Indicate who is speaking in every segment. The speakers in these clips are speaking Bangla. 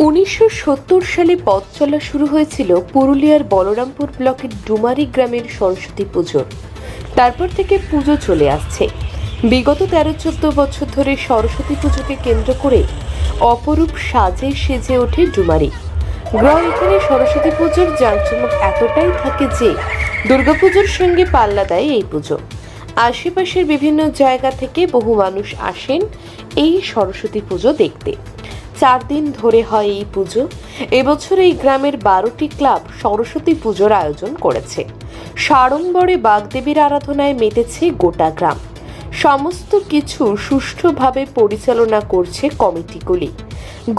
Speaker 1: 1970 সালে পথ চলা শুরু হয়েছিল পুরুলিয়ার বলরামপুর ব্লকের ডুমারি গ্রামের সরস্বতী পুজোর। তারপর থেকে পুজো চলে আসছে। বিগত 13-14 বছর ধরে সরস্বতী পুজোকে কেন্দ্র করে অপরূপ সাজে সেজে ওঠে ডুমারি গ্রাম। এখানে সরস্বতী পুজোর জাঁকজমক এতটাই থাকে যে দুর্গাপুজোর সঙ্গে পাল্লা দেয় এই পুজো। আশেপাশের বিভিন্ন জায়গা থেকে বহু মানুষ আসেন এই সরস্বতী পুজো দেখতে। 4 দিন ধরে হয় এই পুজো। এবছর এই গ্রামের 12টি ক্লাব সরস্বতী পুজোর আয়োজন করেছে। সাড়ম্বরে বাগদেবীর আরাধনায় মেতেছে গোটা গ্রাম। সমস্ত কিছু সুষ্ঠুভাবে পরিচালনা করছে কমিটিগুলি।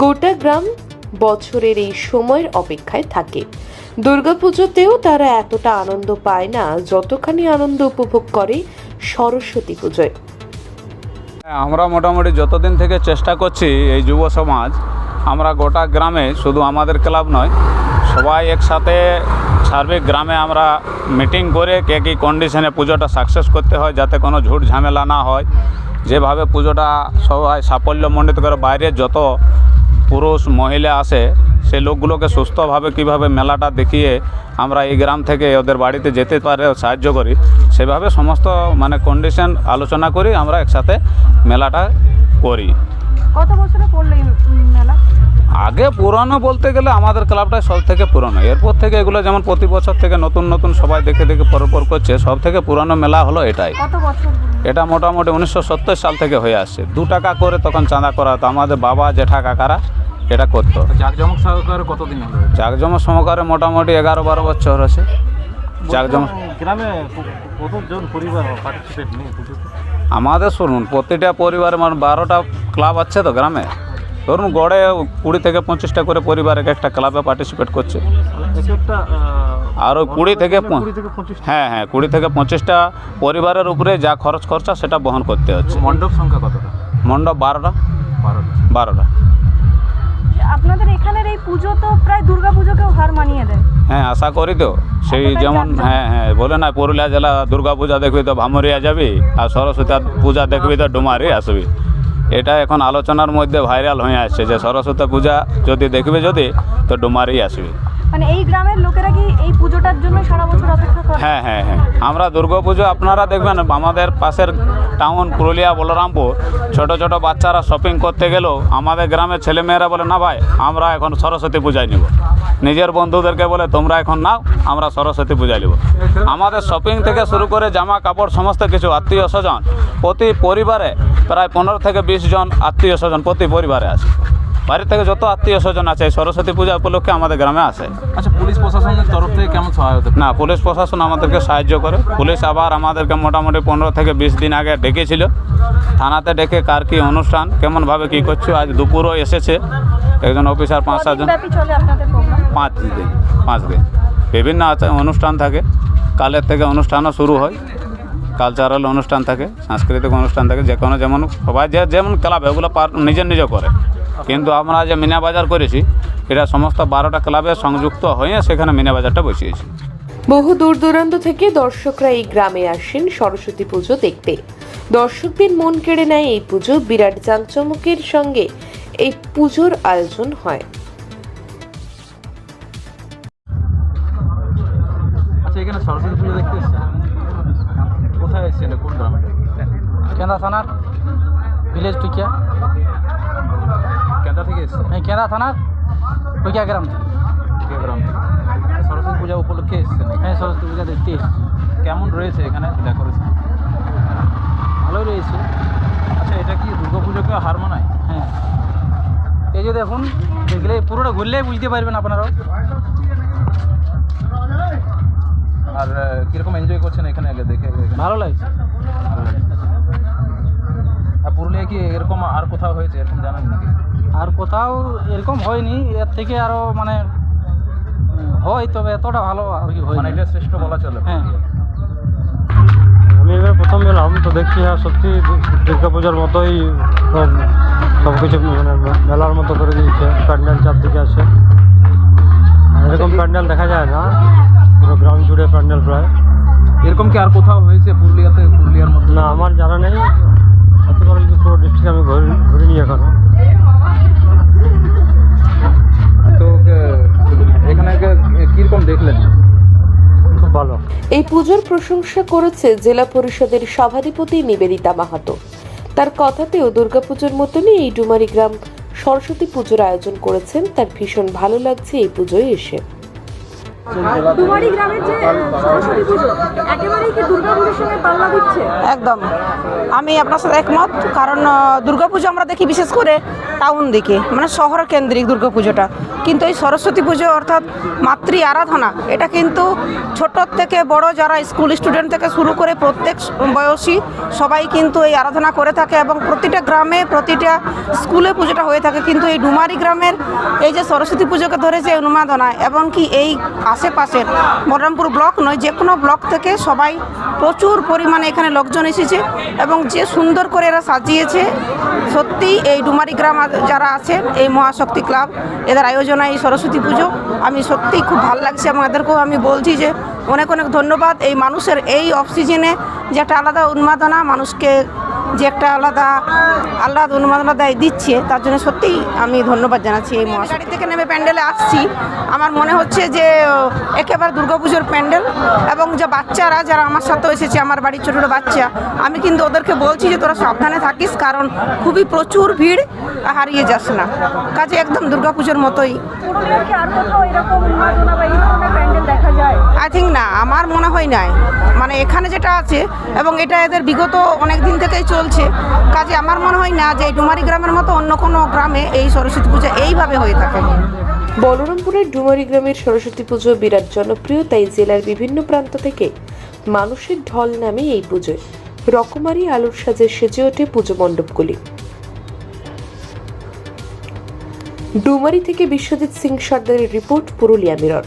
Speaker 1: গোটা গ্রাম বছরের এই সময়ের অপেক্ষায় থাকে। দুর্গাপুজোতেও তারা এতটা আনন্দ পায় না যতখানি আনন্দ উপভোগ করে সরস্বতী পুজোয়।
Speaker 2: আমরা মোটামুটি যতদিন থেকে চেষ্টা করছি এই যুব সমাজ, আমরা গোটা গ্রামে, শুধু আমাদের ক্লাব নয়, সবাই একসাথে সার্বিক গ্রামে আমরা মিটিং করে কে কী কন্ডিশনে পুজোটা সাকসেস করতে হয়, যাতে কোনো ঝুট ঝামেলা না হয়, যেভাবে পুজোটা সবাই সাফল্যমণ্ডিত করে, বাইরে যত পুরুষ মহিলা আসে সেই লোকগুলোকে সুস্থভাবে কিভাবে মেলাটা দেখিয়ে আমরা এই গ্রাম থেকে ওদের বাড়িতে যেতে পারে সাহায্য করি, সেভাবে সমস্ত কন্ডিশন আলোচনা করি আমরা একসাথে মেলাটা করি।
Speaker 3: কত বছরে পড়লো এই মেলা?
Speaker 2: আগে পুরনো বলতে গেলে আমাদের ক্লাবটাই সব থেকে পুরনো। এরপর থেকে এগুলো যেমন প্রতি বছর থেকে নতুন নতুন সবাই দেখে দেখে পরপর করছে, সব থেকে পুরনো মেলা হলো এটাই।
Speaker 3: কত বছর?
Speaker 2: এটা মোটামুটি 1970 সাল থেকে হয়ে আসছে। 2 টাকা করে তখন চাঁদা করা হতো, আমাদের বাবা জেঠা কাকারা এটা করতো।
Speaker 4: জাঁকজমক সহকারে কতদিন হলো?
Speaker 2: জাঁকজমক সহকারে মোটামুটি 11-12 বছর হচ্ছে। জাঁকজমক
Speaker 4: গ্রামে কতজন পরিবার পার্টিসিপেট নেই পুজোতে? আমাদের
Speaker 2: শুনুন, প্রতিটা পরিবারে 12টা ক্লাব আছে তো গ্রামে। ধরুন গড়ে 20 থেকে 25টা করে পরিবার একটা ক্লাবে পার্টিসিপেট করছে। আর ওই 20 থেকে হ্যাঁ 20 থেকে 25টা পরিবারের উপরে যা খরচ খরচা সেটা বহন করতে হচ্ছে।
Speaker 4: মণ্ডপ সংখ্যা কতটা?
Speaker 2: মণ্ডপ 12টা।
Speaker 3: আপনাদের এখানের এই পুজো তো প্রায় দুর্গা পুজোকেও হার মানিয়ে দেয়।
Speaker 2: হ্যাঁ, আশা করি তো। সেই যেমন হ্যাঁ বলে না, পুরুলিয়া জেলা দুর্গা পূজা দেখবি তো ভামরিয়া যাবি, আর সরস্বতী পূজা দেখবি তো ডুমারি আসবি। এটা এখন আলোচনার মধ্যে ভাইরাল হয়ে আসছে যে সরস্বতী পূজা যদি দেখবে তো ডুমারি আসবে।
Speaker 3: এই গ্রামের লোকেরা কি এই পুজোটার জন্য সারা বছর অপেক্ষা করে?
Speaker 2: হ্যাঁ, আমরা দুর্গা পুজো আপনারা দেখবেন আমাদের পাশের টাউন পুরুলিয়া বলরামপুর, ছোট ছোট বাচ্চারা শপিং করতে গেলেও আমাদের গ্রামের ছেলেমেয়েরা বলে না ভাই আমরা এখন সরস্বতী পূজায় নিব। নিজের বন্ধুদেরকে বলে তোমরা এখন নাও, আমরা সরস্বতী পূজায় নিব। আমাদের শপিং থেকে শুরু করে জামা কাপড় সমস্ত কিছু, আত্মীয় স্বজন প্রতি পরিবারে প্রায় 15 থেকে 20 জন আত্মীয় স্বজন প্রতি পরিবারে আছে। বাড়ি থেকে যত আত্মীয় স্বজন আছে সরস্বতী পূজা উপলক্ষে আমাদের গ্রামে আসে।
Speaker 4: আচ্ছা, পুলিশ প্রশাসনের তরফ থেকে কেমন সহায়তা?
Speaker 2: না, পুলিশ প্রশাসন আমাদেরকে সাহায্য করে। পুলিশ আবার আমাদেরকে মোটামুটি 15 থেকে 20 দিন আগে ডেকেছিল, থানাতে ডেকে কার কী অনুষ্ঠান কেমনভাবে কী করছো। আজ দুপুরও এসেছে একজন অফিসার, 5-7 জন। 5 দিন বিভিন্ন অনুষ্ঠান থাকে। কালের থেকে অনুষ্ঠানও শুরু হয়, কালচারাল অনুষ্ঠান থাকে, সাংস্কৃতিক অনুষ্ঠান থাকে, যে কোনো যেমন সবাই যেমন ক্লাব ওগুলো নিজে করে। কিন্তু আমরা যে মিনা বাজার করেছি এটা সমস্ত 12টা ক্লাবে সংযুক্ত হয়ে সেখানে মিনা বাজারটা বসিয়েছি।
Speaker 1: বহু দূর দূরান্ত থেকে দর্শকরা এই গ্রামে আসেন সরস্বতী পুজো দেখতে। দর্শকদের মন কেড়ে নেয় এই পুজো। বিরাট জাঁকজমকের সঙ্গে এই পুজোর আয়োজন হয়।
Speaker 4: আচ্ছা, এখানে সরস্বতী পুজো দেখতে এসেছেন, কোথায় এসেছেন? কোন গ্রামে?
Speaker 5: কেন্দা থানার ভিলেজ টুকিয়া।
Speaker 4: কেন্দা থেকে এসেছেন?
Speaker 5: হ্যাঁ, কেন্দা থানার টুকিয়া গ্রাম থেকে।
Speaker 4: সরস্বতী পূজা উপলক্ষে এসেছেন?
Speaker 5: হ্যাঁ, সরস্বতী পূজা দেখতে এসেছি।
Speaker 4: কেমন রয়েছে এখানে ডেকোরেশন?
Speaker 5: ভালোই রয়েছে।
Speaker 4: আচ্ছা, এটা কি দুর্গা পুজোকে হার মানায়?
Speaker 5: হ্যাঁ, এই যে দেখুন, দেখলে পুরোটা ঘুরলেই বুঝতে পারবেন আপনারাও।
Speaker 4: আর কীরকম এনজয় করছেন এখানে দেখে?
Speaker 5: ভালো লাগছে।
Speaker 4: আর পুরুলিয়া কি এরকম আর কোথাও হয়েছে এরকম জানেন নাকি?
Speaker 5: আর কোথাও এরকম হয়নি, এর থেকে আরও হয়, তবে এতটা ভালো আর কি হয়।
Speaker 4: এটা শ্রেষ্ঠ বলা চলে।
Speaker 5: হ্যাঁ,
Speaker 6: আমি এবার প্রথম এলাম তো দেখছি, আর সত্যি দুর্গা পূজার মতোই সব কিছু মেলার মতো করে দিয়েছে। প্যান্ডেল চারদিকে আছে, এরকম প্যান্ডেল দেখা যায় না পুরো গ্রাম জুড়ে প্যান্ডেল প্রায়।
Speaker 4: এরকম কি আর কোথাও হয়েছে পুরুলিয়ার মধ্যে?
Speaker 6: না, আমার জানা নেই। এত বড় পুরো ডিস্ট্রিক্ট আমি ঘুরিনি এখনো।
Speaker 1: এই পুজোর প্রশংসা করেছে জেলা পরিষদের সভাধিপতি নিবেদিতা মাহাতো। তার কথাতেও দুর্গাপুজোর মতনই এই ডুমারি গ্রাম সরস্বতী পুজোর আয়োজন করেছেন। তার ভীষণ ভালো লাগছে এই পুজোয় এসে।
Speaker 3: ডুমারি গ্রামের যে সরস্বতী পুজো একেবারেই কি দুর্গাপুজোর সঙ্গে পাল্লা দিচ্ছে?
Speaker 7: একদম, আমি আপনার সাথে একমত। কারণ দুর্গাপুজো আমরা দেখি বিশেষ করে টাউন দিকে, মানে শহর কেন্দ্রিক দুর্গাপুজোটা, কিন্তু এই সরস্বতী পুজো অর্থাৎ মাতৃ আরাধনা, এটা কিন্তু ছোট থেকে বড় যারা স্কুল স্টুডেন্ট থেকে শুরু করে প্রত্যেক বয়সী সবাই কিন্তু এই আরাধনা করে থাকে এবং প্রতিটা গ্রামে প্রতিটা স্কুলে পুজোটা হয়ে থাকে। কিন্তু এই ডুমারি গ্রামের এই যে সরস্বতী পুজোকে ধরে যে উন্মাদনা, এবং কি এই আশেপাশের বলরামপুর ব্লক নয়, যে কোনো ব্লক থেকে সবাই প্রচুর পরিমাণে এখানে লোকজন এসেছে এবং যে সুন্দর করে এরা সাজিয়েছে। সত্যি এই ডুমারি গ্রাম যারা আছেন, এই মহাশক্তি ক্লাব, এদের আয়োজনে এই সরস্বতী পুজো আমি সত্যিই খুব ভালো লাগছে এবং এদেরকেও আমি বলছি যে অনেক অনেক ধন্যবাদ। এই মানুষের এই অফ সিজনে যে একটা আলাদা উন্মাদনা, মানুষকে যে একটা আলাদা উন্মাদনা দিচ্ছে, তার জন্য সত্যিই আমি ধন্যবাদ জানাচ্ছি। এই মহাশক্তি থেকে নেমে প্যান্ডেলে আসছি, আমার মনে হচ্ছে যে একেবারে দুর্গাপুজোর প্যান্ডেল। এবং যে বাচ্চারা যারা আমার সাথে এসেছে, আমার বাড়ির ছোটো ছোটো বাচ্চা, আমি কিন্তু ওদেরকে বলছি যে তোরা সাবধানে থাকিস, কারণ খুবই প্রচুর ভিড়, হারিয়ে যাস না। কাজে একদম দুর্গাপুজোর মতোই।
Speaker 3: পুরুলিয়ার কি আর কোথাও এরকম উন্মাদনা বা এই ধরনের প্যান্ডেল দেখা যায়?
Speaker 7: আই থিঙ্ক না, আমার মনে হয় নাই। মানে এখানে যেটা আছে এবং এটা এদের বিগত অনেক দিন থেকেই চলছে, কাজে আমার মনে হয় না যে এই ডুমারি গ্রামের মতো অন্য কোনো গ্রামে এই সরস্বতী পূজা এইভাবে হয়ে থাকে।
Speaker 1: বলরামপুরের ডুমারি গ্রামের সরস্বতী পুজো বিরাট জনপ্রিয়, তাই জেলার বিভিন্ন প্রান্ত থেকে মানুষের ঢল নামে এই পুজোয়। রকমারি আলোর সাজে সেজে ওঠে পুজো মণ্ডপগুলি। ডুমারি থেকে বিশ্বজিৎ সিং সর্দারের রিপোর্ট, পুরুলিয়া মিরর।